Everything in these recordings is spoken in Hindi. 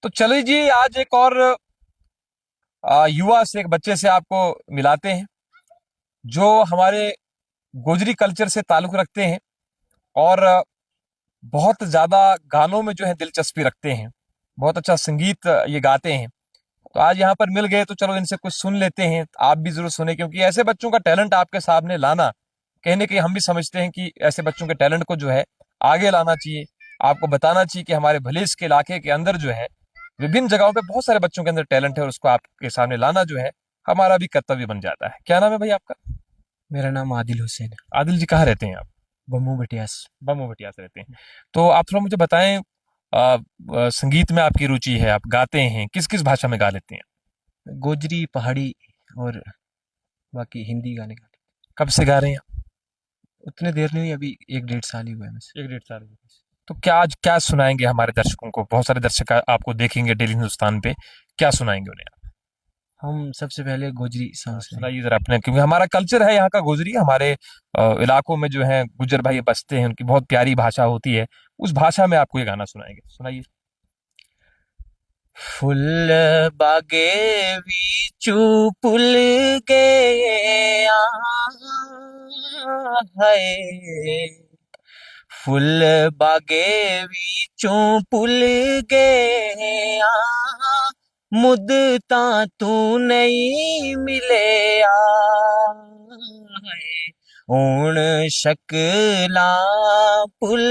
तो चलिए जी, आज एक और युवा से, एक बच्चे से आपको मिलाते हैं जो हमारे गोजरी कल्चर से ताल्लुक रखते हैं और बहुत ज्यादा गानों में जो है दिलचस्पी रखते हैं। बहुत अच्छा संगीत ये गाते हैं। तो आज यहाँ पर मिल गए तो चलो इनसे कुछ सुन लेते हैं। आप भी जरूर सुने, क्योंकि ऐसे बच्चों का टैलेंट आपके सामने लाना, कहने के हम भी समझते हैं कि ऐसे बच्चों के टैलेंट को जो है आगे लाना चाहिए। आपको बताना चाहिए कि हमारे भलेस के इलाके के अंदर जो है विभिन्न जगहों पे बहुत सारे बच्चों के अंदर टैलेंट है, और उसको आपके सामने लाना जो है हमारा भी कर्तव्य बन जाता है। क्या नाम है भाई आपका? मेरा नाम आदिल हुसैन है। आदिल जी, कहाँ रहते हैं आप? बम्बू बटियास। बमो भटिया से रहते हैं। तो आप थोड़ा मुझे बताएं, संगीत में आपकी रुचि है, आप गाते हैं, किस किस भाषा में गा लेते हैं? गोजरी, पहाड़ी और बाकी हिंदी गाने गाते। कब से गा रहे हैं? उतने देर नहीं हुई, अभी 1 1.5 साल ही हुआ है मुझे। एक डेढ़ साल हो गए। तो क्या आज क्या सुनाएंगे हमारे दर्शकों को? बहुत सारे दर्शक आपको देखेंगे डेली हिंदुस्तान पे, क्या सुनाएंगे उन्हें आप? हम सबसे पहले गोजरी हाँ, सॉन्ग सुनाएंगे। सुनाइए जरा अपने, क्योंकि हमारा कल्चर है यहाँ का गोजरी। हमारे इलाकों में जो है गुज्जर भाई बसते हैं, उनकी बहुत प्यारी भाषा होती है। उस भाषा में आपको ये गाना सुनाएंगे, सुनाइए। फुल बागे विचू पुल गए है। फुल बागे विचों पुल गए मुद्दता तू नहीं मिले हूण शकला भुल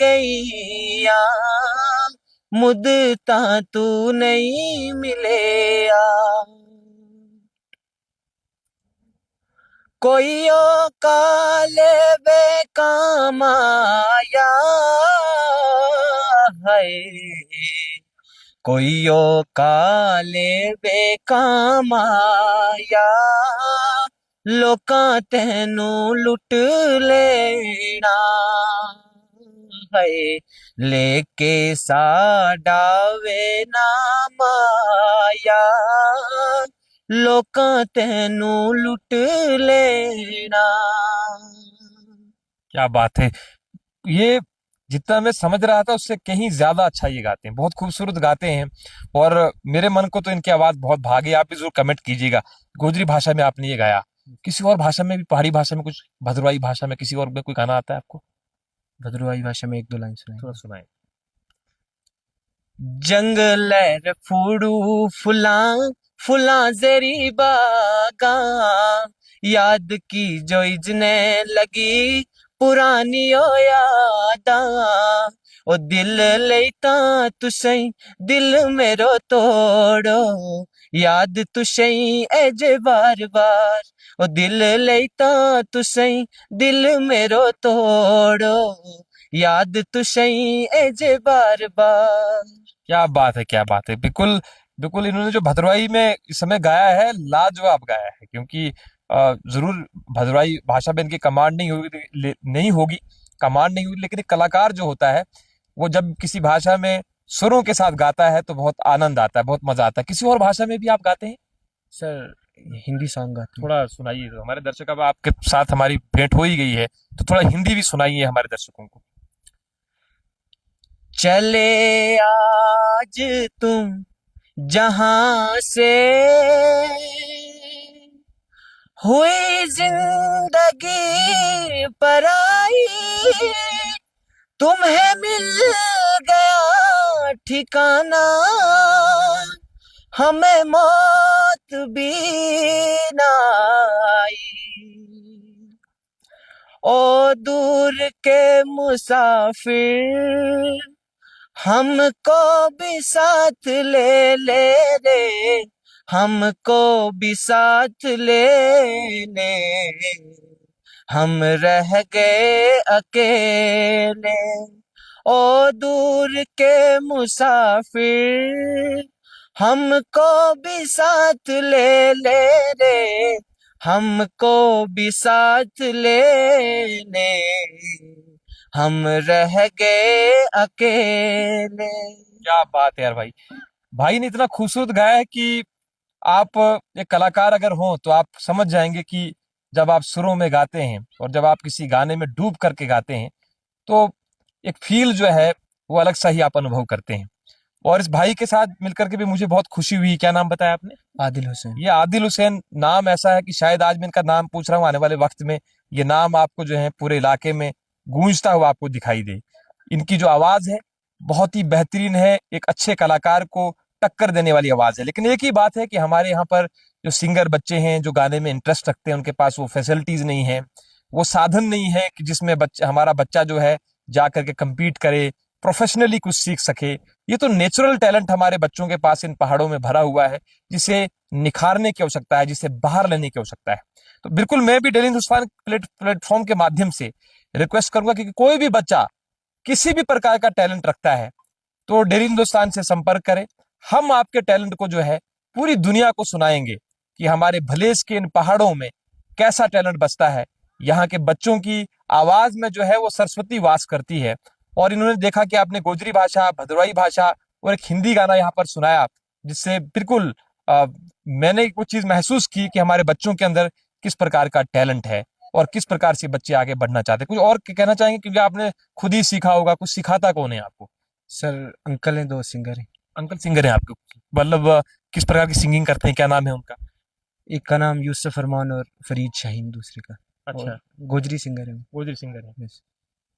गईया मुद्दता तू नहीं मिले कोई ओ काले बेकाम आया है कोई ओ काले बेकाम आया लोकां तेनू लुट लेना है लेके साडा वे नाम आया लोकां तेनू लुट लेना। क्या बात है! ये जितना मैं समझ रहा था उससे कहीं ज्यादा अच्छा ये गाते हैं, बहुत खूबसूरत गाते हैं। और मेरे मन को तो इनकी आवाज बहुत भागी। आप भी जरूर कमेंट कीजिएगा। गोजरी भाषा में आपने ये गाया, किसी और भाषा में भी, पहाड़ी भाषा में कुछ, भद्रवाही भाषा में किसी और में कोई गाना आता है आपको? भद्रवाही भाषा में 1 2 लाइन थोड़ा सुनाएंगे। सुनाए। जंगलर फूड़ू फुलां फुलां जेरी बागा याद की जो इजने लगी पुरानी ओ यादा ओ दिल लेता तुसई दिल मेरो तोड़ो याद तुसई एजे बार बार ओ दिल लेता तुसई दिल मेरो तोड़ो याद तुसई एजे बार बार। क्या बात है, क्या बात है! बिल्कुल बिल्कुल, इन्होंने जो भद्रवाही में इस समय गाया है, लाजवाब गाया है। क्योंकि जरूर भद्रवाही भाषा में इनकी कमांड नहीं होगी, नहीं होगी, कमांड नहीं होगी, लेकिन एक कलाकार जो होता है वो जब किसी भाषा में सुरों के साथ गाता है तो बहुत आनंद आता है, बहुत मजा आता है। किसी और भाषा में भी आप गाते हैं? सर हिंदी सॉन्ग गाते हैं। थोड़ा सुनाइए तो हमारे दर्शक, अब आपके साथ हमारी भेंट हो ही गई है तो थोड़ा हिंदी भी सुनाइए हमारे दर्शकों को। चले आज तुम जहां से हुई जिंदगी पराई तुम्हें मिल गया ठिकाना हमें मौत भी ना आई ओ दूर के मुसाफिर हमको भी साथ ले ले रे हमको भी साथ ले ले हम रह गए अकेले ओ दूर के मुसाफिर हमको भी साथ ले ले रे हमको भी साथ ले ले हम रह गए अकेले। क्या बात है यार भाई! भाई ने इतना खूबसूरत गाया है कि आप एक कलाकार अगर हो तो आप समझ जाएंगे कि जब आप सुरों में गाते हैं और जब आप किसी गाने में डूब करके गाते हैं तो एक फील जो है वो अलग सा ही आप अनुभव करते हैं। और इस भाई के साथ मिलकर के भी मुझे बहुत खुशी हुई। क्या नाम बताया आपने? आदिल हुसैन। ये आदिल हुसैन नाम ऐसा है कि शायद आज मैं इनका नाम पूछ रहा हूँ, आने वाले वक्त में ये नाम आपको जो है पूरे इलाके में गूंजता हुआ आपको दिखाई दे। इनकी जो आवाज है बहुत ही बेहतरीन है, एक अच्छे कलाकार को टक्कर देने वाली आवाज है। लेकिन एक ही बात है कि हमारे यहाँ पर जो सिंगर बच्चे हैं जो गाने में इंटरेस्ट रखते हैं, उनके पास वो फैसिलिटीज नहीं है, वो साधन नहीं है कि जिसमें हमारा बच्चा जो है जा करके compete करे, प्रोफेशनली कुछ सीख सके। ये तो नेचुरल टैलेंट हमारे बच्चों के पास इन पहाड़ों में भरा हुआ है, जिसे निखारने की आवश्यकता है, जिसे बाहर लेने की आवश्यकता है। तो बिल्कुल मैं भी डेली हिंदुस्तान प्लेटफॉर्म के माध्यम से रिक्वेस्ट करूंगा कि कोई भी बच्चा किसी भी प्रकार का टैलेंट रखता है तो डेली हिंदुस्तान से संपर्क करें। हम आपके टैलेंट को जो है पूरी दुनिया को सुनाएंगे कि हमारे भलेस के इन पहाड़ों में कैसा टैलेंट बसता है। यहाँ के बच्चों की आवाज में जो है वो सरस्वती वास करती है। और इन्होंने देखा कि आपने गोजरी भाषा, भदरवाई भाषा और एक हिंदी गाना यहाँ पर सुनाया, जिससे बिल्कुल मैंने वो चीज महसूस की कि हमारे बच्चों के अंदर किस प्रकार का टैलेंट है और किस प्रकार से बच्चे आगे बढ़ना चाहते हैं। कुछ और कहना चाहेंगे, क्योंकि आपने खुद ही सीखा होगा, कुछ सिखाता कौन है आपको? सर अंकल हैं, 2 सिंगर हैं। अंकल सिंगर हैं आपके? मतलब किस प्रकार की सिंगिंग करते हैं, क्या नाम है उनका? एक का नाम यूसुफ अरमान और फरीद शाहीन दूसरे का। अच्छा, और गोजरी सिंगर है वो। गोजरी सिंगर है। यस।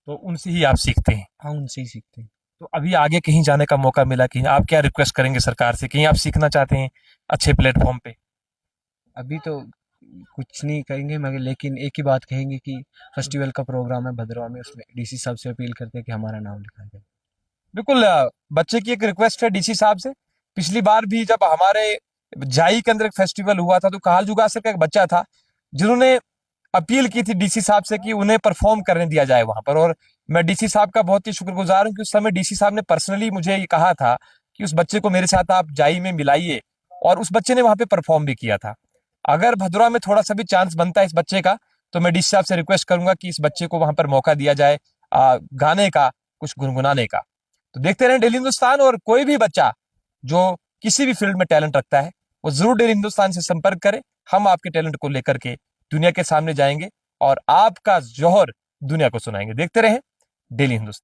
तो उनसे ही आप सीखते हैं? हाँ, उनसे ही सीखते हैं। तो अभी आगे कहीं जाने का मौका मिला, कहीं आप क्या रिक्वेस्ट करेंगे सरकार से? कहीं आप सीखना चाहते हैं अच्छे प्लेटफॉर्म पे? अभी तो कुछ नहीं कहेंगे मगर लेकिन एक ही बात कहेंगे कि फेस्टिवल का प्रोग्राम है भद्रवा में, उसमें डीसी साहब से अपील करते हैं कि हमारा नाम लिखा जाए। बिल्कुल बच्चे की एक रिक्वेस्ट है डीसी साहब से। पिछली बार भी जब हमारे जाई के अंदर एक फेस्टिवल हुआ था तो काल जुगासर का एक बच्चा था जिन्होंने अपील की थी डीसी साहब से कि उन्हें परफॉर्म करने दिया जाए वहां पर। और मैं डीसी साहब का बहुत ही शुक्रगुजार हूं कि उस समय डीसी साहब ने पर्सनली मुझे ये कहा था कि उस बच्चे को मेरे साथ आप जाई में मिलाइए, और उस बच्चे ने वहां पे परफॉर्म भी किया था। अगर भदोरा में थोड़ा सा भी चांस बनता है इस बच्चे का, तो मैं डीसी साहब से रिक्वेस्ट करूंगा कि इस बच्चे को वहां पर मौका दिया जाए गाने का, कुछ गुनगुनाने का। तो देखते रहें डेली हिंदुस्तान, और कोई भी बच्चा जो किसी भी फील्ड में टैलेंट रखता है वो जरूर डेली हिंदुस्तान से संपर्क करे। हम आपके टैलेंट को लेकर के दुनिया के सामने जाएंगे और आपका जौहर दुनिया को सुनाएंगे। देखते रहें डेली हिंदुस्तान।